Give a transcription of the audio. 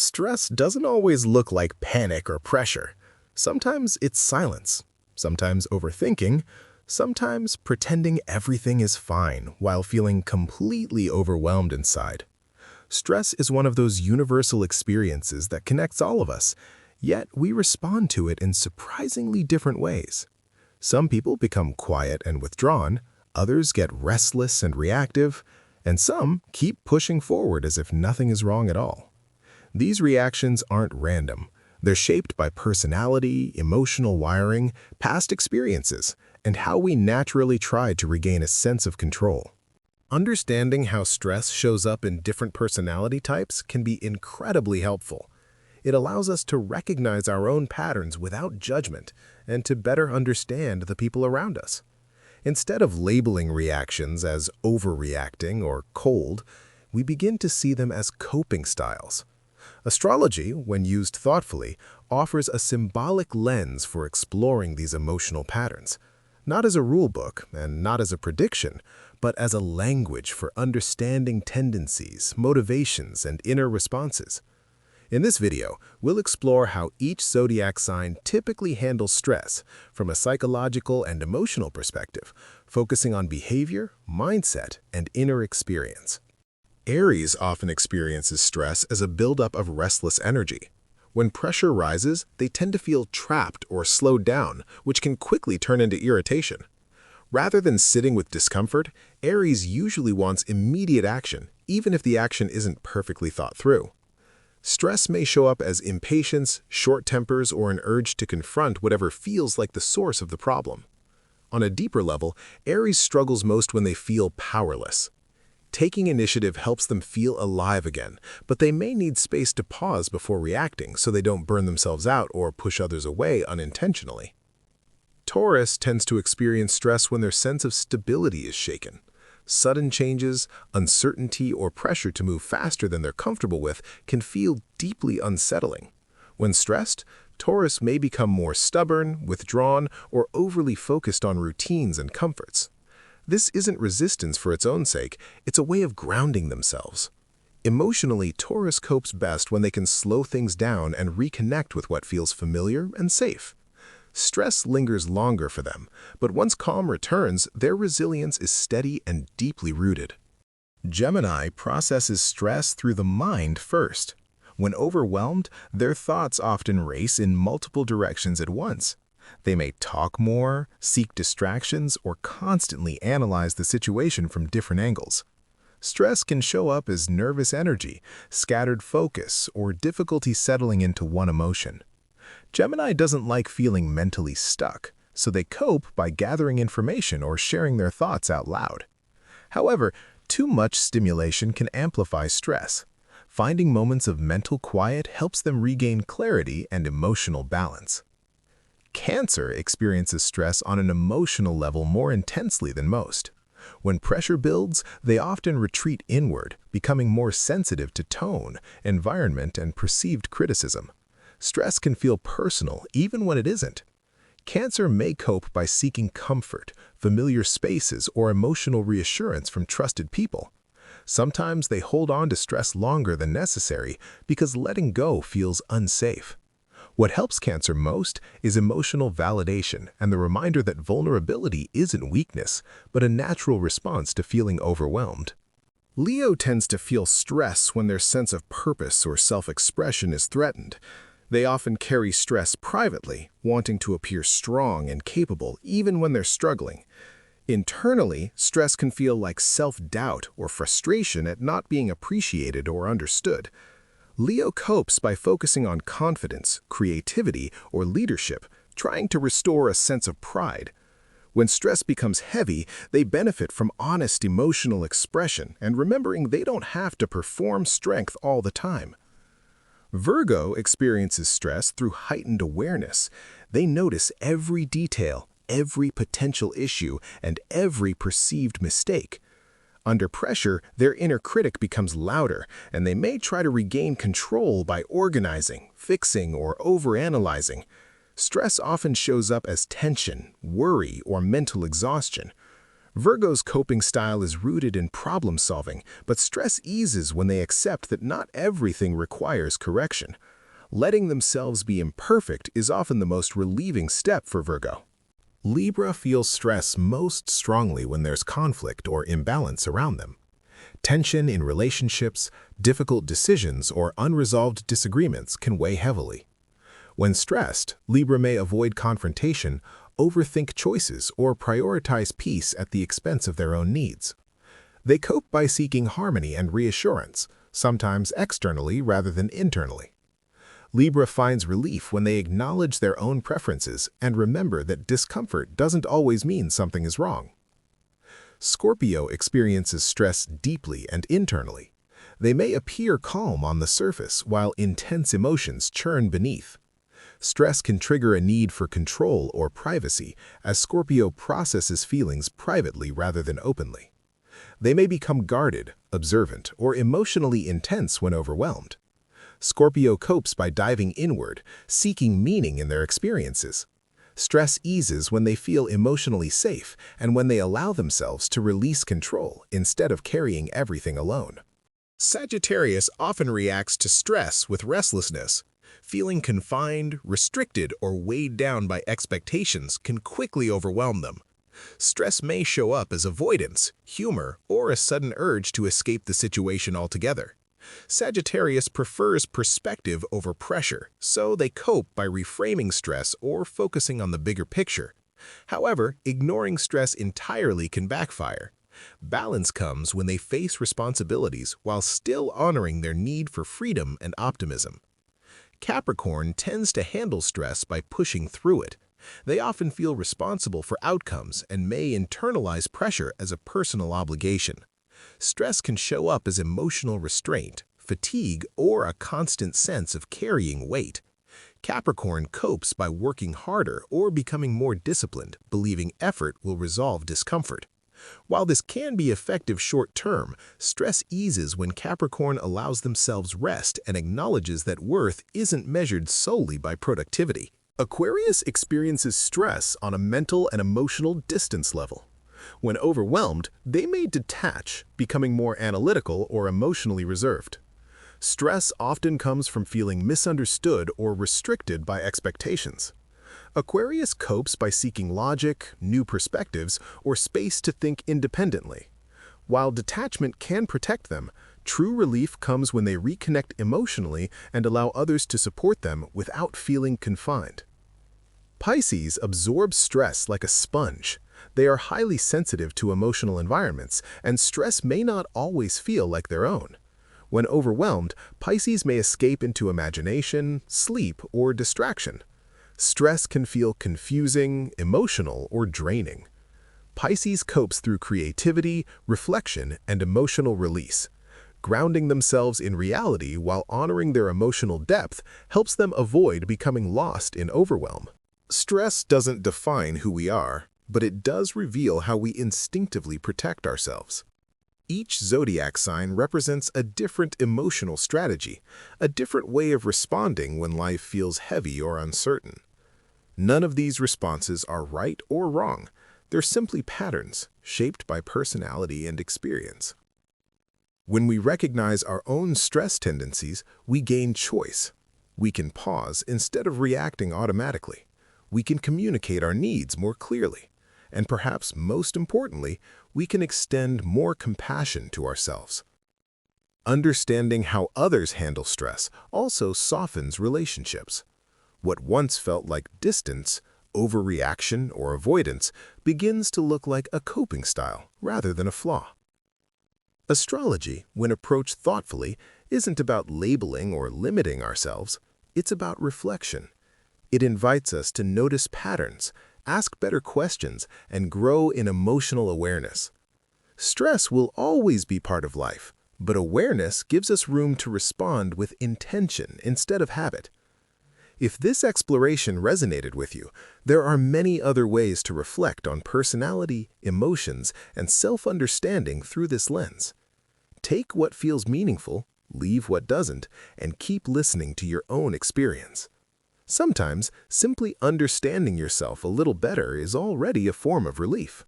Stress doesn't always look like panic or pressure. Sometimes it's silence, sometimes overthinking, sometimes pretending everything is fine while feeling completely overwhelmed inside. Stress is one of those universal experiences that connects all of us, yet we respond to it in surprisingly different ways. Some people become quiet and withdrawn, others get restless and reactive, and some keep pushing forward as if nothing is wrong at all. These reactions aren't random. They're shaped by personality, emotional wiring, past experiences, and how we naturally try to regain a sense of control. Understanding how stress shows up in different personality types can be incredibly helpful. It allows us to recognize our own patterns without judgment and to better understand the people around us. Instead of labeling reactions as overreacting or cold, we begin to see them as coping styles. Astrology, when used thoughtfully, offers a symbolic lens for exploring these emotional patterns, not as a rule book and not as a prediction, but as a language for understanding tendencies, motivations, and inner responses. In this video, we'll explore how each zodiac sign typically handles stress from a psychological and emotional perspective, focusing on behavior, mindset, and inner experience. Aries often experiences stress as a buildup of restless energy. When pressure rises, they tend to feel trapped or slowed down, which can quickly turn into irritation. Rather than sitting with discomfort, Aries usually wants immediate action, even if the action isn't perfectly thought through. Stress may show up as impatience, short tempers, or an urge to confront whatever feels like the source of the problem. On a deeper level, Aries struggles most when they feel powerless. Taking initiative helps them feel alive again, but they may need space to pause before reacting so they don't burn themselves out or push others away unintentionally. Taurus tends to experience stress when their sense of stability is shaken. Sudden changes, uncertainty, or pressure to move faster than they're comfortable with can feel deeply unsettling. When stressed, Taurus may become more stubborn, withdrawn, or overly focused on routines and comforts. This isn't resistance for its own sake, it's a way of grounding themselves. Emotionally, Taurus copes best when they can slow things down and reconnect with what feels familiar and safe. Stress lingers longer for them, but once calm returns, their resilience is steady and deeply rooted. Gemini processes stress through the mind first. When overwhelmed, their thoughts often race in multiple directions at once. They may talk more, seek distractions, or constantly analyze the situation from different angles. Stress can show up as nervous energy, scattered focus, or difficulty settling into one emotion. Gemini doesn't like feeling mentally stuck, so they cope by gathering information or sharing their thoughts out loud. However, too much stimulation can amplify stress. Finding moments of mental quiet helps them regain clarity and emotional balance. Cancer experiences stress on an emotional level more intensely than most. When pressure builds, they often retreat inward, becoming more sensitive to tone, environment, and perceived criticism. Stress can feel personal even when it isn't. Cancer may cope by seeking comfort, familiar spaces, or emotional reassurance from trusted people. Sometimes they hold on to stress longer than necessary because letting go feels unsafe. What helps Cancer most is emotional validation and the reminder that vulnerability isn't weakness, but a natural response to feeling overwhelmed. Leo tends to feel stress when their sense of purpose or self-expression is threatened. They often carry stress privately, wanting to appear strong and capable even when they're struggling. Internally, stress can feel like self-doubt or frustration at not being appreciated or understood. Leo copes by focusing on confidence, creativity, or leadership, trying to restore a sense of pride. When stress becomes heavy, they benefit from honest emotional expression and remembering they don't have to perform strength all the time. Virgo experiences stress through heightened awareness. They notice every detail, every potential issue, and every perceived mistake. Under pressure, their inner critic becomes louder, and they may try to regain control by organizing, fixing, or overanalyzing. Stress often shows up as tension, worry, or mental exhaustion. Virgo's coping style is rooted in problem-solving, but stress eases when they accept that not everything requires correction. Letting themselves be imperfect is often the most relieving step for Virgo. Libra feels stress most strongly when there's conflict or imbalance around them. Tension in relationships, difficult decisions, or unresolved disagreements can weigh heavily. When stressed, Libra may avoid confrontation, overthink choices, or prioritize peace at the expense of their own needs. They cope by seeking harmony and reassurance, sometimes externally rather than internally. Libra finds relief when they acknowledge their own preferences and remember that discomfort doesn't always mean something is wrong. Scorpio experiences stress deeply and internally. They may appear calm on the surface while intense emotions churn beneath. Stress can trigger a need for control or privacy as Scorpio processes feelings privately rather than openly. They may become guarded, observant, or emotionally intense when overwhelmed. Scorpio copes by diving inward, seeking meaning in their experiences. Stress eases when they feel emotionally safe and when they allow themselves to release control instead of carrying everything alone. Sagittarius often reacts to stress with restlessness. Feeling confined, restricted, or weighed down by expectations can quickly overwhelm them. Stress may show up as avoidance, humor, or a sudden urge to escape the situation altogether. Sagittarius prefers perspective over pressure, so they cope by reframing stress or focusing on the bigger picture. However, ignoring stress entirely can backfire. Balance comes when they face responsibilities while still honoring their need for freedom and optimism. Capricorn tends to handle stress by pushing through it. They often feel responsible for outcomes and may internalize pressure as a personal obligation. Stress can show up as emotional restraint, fatigue, or a constant sense of carrying weight. Capricorn copes by working harder or becoming more disciplined, believing effort will resolve discomfort. While this can be effective short-term, stress eases when Capricorn allows themselves rest and acknowledges that worth isn't measured solely by productivity. Aquarius experiences stress on a mental and emotional distance level. When overwhelmed, they may detach, becoming more analytical or emotionally reserved. Stress often comes from feeling misunderstood or restricted by expectations. Aquarius copes by seeking logic, new perspectives, or space to think independently. While detachment can protect them, true relief comes when they reconnect emotionally and allow others to support them without feeling confined. Pisces absorbs stress like a sponge. They are highly sensitive to emotional environments, and stress may not always feel like their own. When overwhelmed, Pisces may escape into imagination, sleep, or distraction. Stress can feel confusing, emotional, or draining. Pisces copes through creativity, reflection, and emotional release. Grounding themselves in reality while honoring their emotional depth helps them avoid becoming lost in overwhelm. Stress doesn't define who we are, but it does reveal how we instinctively protect ourselves. Each zodiac sign represents a different emotional strategy, a different way of responding when life feels heavy or uncertain. None of these responses are right or wrong. They're simply patterns, shaped by personality and experience. When we recognize our own stress tendencies, we gain choice. We can pause instead of reacting automatically. We can communicate our needs more clearly. And perhaps most importantly, we can extend more compassion to ourselves. Understanding how others handle stress also softens relationships. What once felt like distance, overreaction, or avoidance begins to look like a coping style rather than a flaw. Astrology, when approached thoughtfully, isn't about labeling or limiting ourselves. It's about reflection. It invites us to notice patterns, ask better questions, and grow in emotional awareness. Stress will always be part of life, but awareness gives us room to respond with intention instead of habit. If this exploration resonated with you, there are many other ways to reflect on personality, emotions, and self-understanding through this lens. Take what feels meaningful, leave what doesn't, and keep listening to your own experience. Sometimes, simply understanding yourself a little better is already a form of relief.